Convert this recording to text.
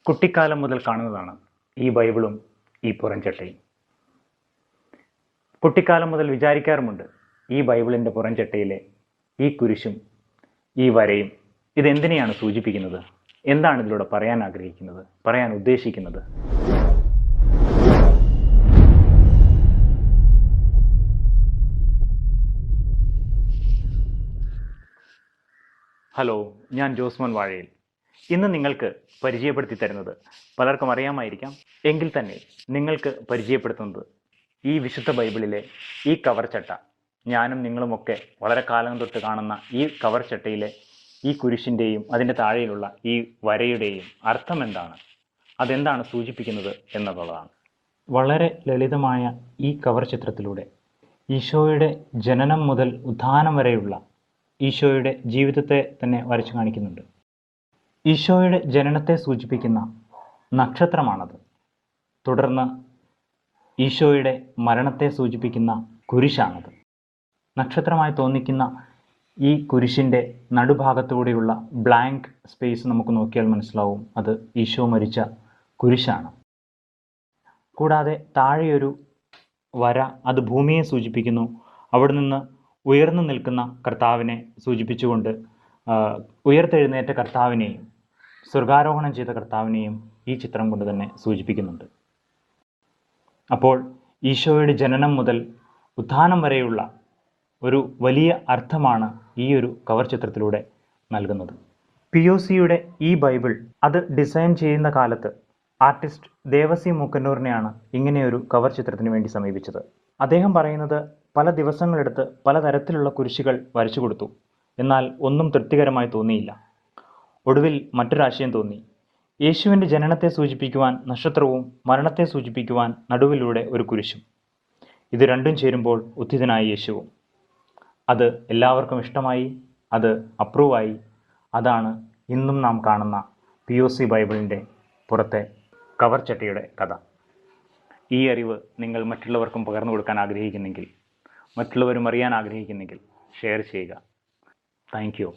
കുട്ടിക്കാലം മുതൽ കാണുന്നതാണ് ഈ ബൈബിളും ഈ പുറംചട്ടയും. കുട്ടിക്കാലം മുതൽ വിചാരിക്കാറുമുണ്ട്, ഈ ബൈബിളിൻ്റെ പുറംചട്ടയിലെ ഈ കുരിശും ഈ വരയും ഇതെന്തിനെയാണ് സൂചിപ്പിക്കുന്നത്, എന്താണ് ഇതിലൂടെ പറയാൻ ആഗ്രഹിക്കുന്നത്, പറയാൻ ഉദ്ദേശിക്കുന്നത്. ഹലോ, ഞാൻ ജോസ്മോൻ വാഴയിൽ. ഇന്ന് നിങ്ങൾക്ക് പരിചയപ്പെടുത്തി തരുന്നത് പലർക്കും അറിയാമായിരിക്കാം, എങ്കിൽ തന്നെ നിങ്ങൾക്ക് പരിചയപ്പെടുത്തുന്നത് ഈ വിശുദ്ധ ബൈബിളിലെ ഈ കവർ ചട്ട. ഞാനും നിങ്ങളുമൊക്കെ വളരെ കാലം തൊട്ട് കാണുന്ന ഈ കവർ ചട്ടയിലെ ഈ കുരിശിൻ്റെയും അതിൻ്റെ താഴെയിലുള്ള ഈ വരയുടെയും അർത്ഥം എന്താണ്, അതെന്താണ് സൂചിപ്പിക്കുന്നത് എന്നുള്ളതാണ്. വളരെ ലളിതമായ ഈ കവർ ചിത്രത്തിലൂടെ ഈശോയുടെ ജനനം മുതൽ ഉത്ഥാനം വരെയുള്ള ഈശോയുടെ ജീവിതത്തെ തന്നെ വരച്ചു കാണിക്കുന്നുണ്ട്. ഈശോയുടെ ജനനത്തെ സൂചിപ്പിക്കുന്ന നക്ഷത്രമാണത്. തുടർന്ന് ഈശോയുടെ മരണത്തെ സൂചിപ്പിക്കുന്ന കുരിശാണത്. നക്ഷത്രമായി തോന്നിക്കുന്ന ഈ കുരിശിൻ്റെ നടുഭാഗത്തൂടെയുള്ള ബ്ലാങ്ക് സ്പേസ് നമുക്ക് നോക്കിയാൽ മനസ്സിലാവും, അത് ഈശോ മരിച്ച കുരിശാണ്. കൂടാതെ താഴെയൊരു വര, അത് ഭൂമിയെ സൂചിപ്പിക്കുന്നു. അവിടെ നിന്ന് ഉയർന്നു നിൽക്കുന്ന കർത്താവിനെ സൂചിപ്പിച്ചുകൊണ്ട് ഉയർത്തെഴുന്നേറ്റ കർത്താവിനെയും സ്വർഗാരോഹണം ചെയ്ത കർത്താവിനെയും ഈ ചിത്രം കൊണ്ട് തന്നെ സൂചിപ്പിക്കുന്നുണ്ട്. അപ്പോൾ ഈശോയുടെ ജനനം മുതൽ ഉത്ഥാനം വരെയുള്ള ഒരു വലിയ അർത്ഥമാണ് ഈ ഒരു കവർ ചിത്രത്തിലൂടെ നൽകുന്നത്. POCയുടെ ഈ ബൈബിൾ അത് ഡിസൈൻ ചെയ്യുന്ന കാലത്ത് ആർട്ടിസ്റ്റ് ദേവസി മൂക്കന്നൂരിനെയാണ് ഇങ്ങനെയൊരു കവർ ചിത്രത്തിന് വേണ്ടി സമീപിച്ചത്. അദ്ദേഹം പറയുന്നത്, പല ദിവസങ്ങളെടുത്ത് പലതരത്തിലുള്ള കുരിശുകൾ വരച്ചു കൊടുത്തു, എന്നാൽ ഒന്നും തൃപ്തികരമായി തോന്നിയില്ല. ഒടുവിൽ മറ്റൊരാശയം തോന്നി. യേശുവിൻ്റെ ജനനത്തെ സൂചിപ്പിക്കുവാൻ നക്ഷത്രവും മരണത്തെ സൂചിപ്പിക്കുവാൻ നടുവിലൂടെ ഒരു കുരിശും. ഇത് രണ്ടും ചേരുമ്പോൾ ഉത്ഥിതനായ യേശുവും. അത് എല്ലാവർക്കും ഇഷ്ടമായി, അത് അപ്രൂവായി. അതാണ് ഇന്നും നാം കാണുന്ന POC ബൈബിളിൻ്റെ പുറത്തെ കവർ ചട്ടയുടെ കഥ. ഈ അറിവ് നിങ്ങൾ മറ്റുള്ളവർക്കും പകർന്നു കൊടുക്കാൻ ആഗ്രഹിക്കുന്നെങ്കിൽ, മറ്റുള്ളവരും അറിയാൻ ആഗ്രഹിക്കുന്നെങ്കിൽ ഷെയർ ചെയ്യുക. Thank you.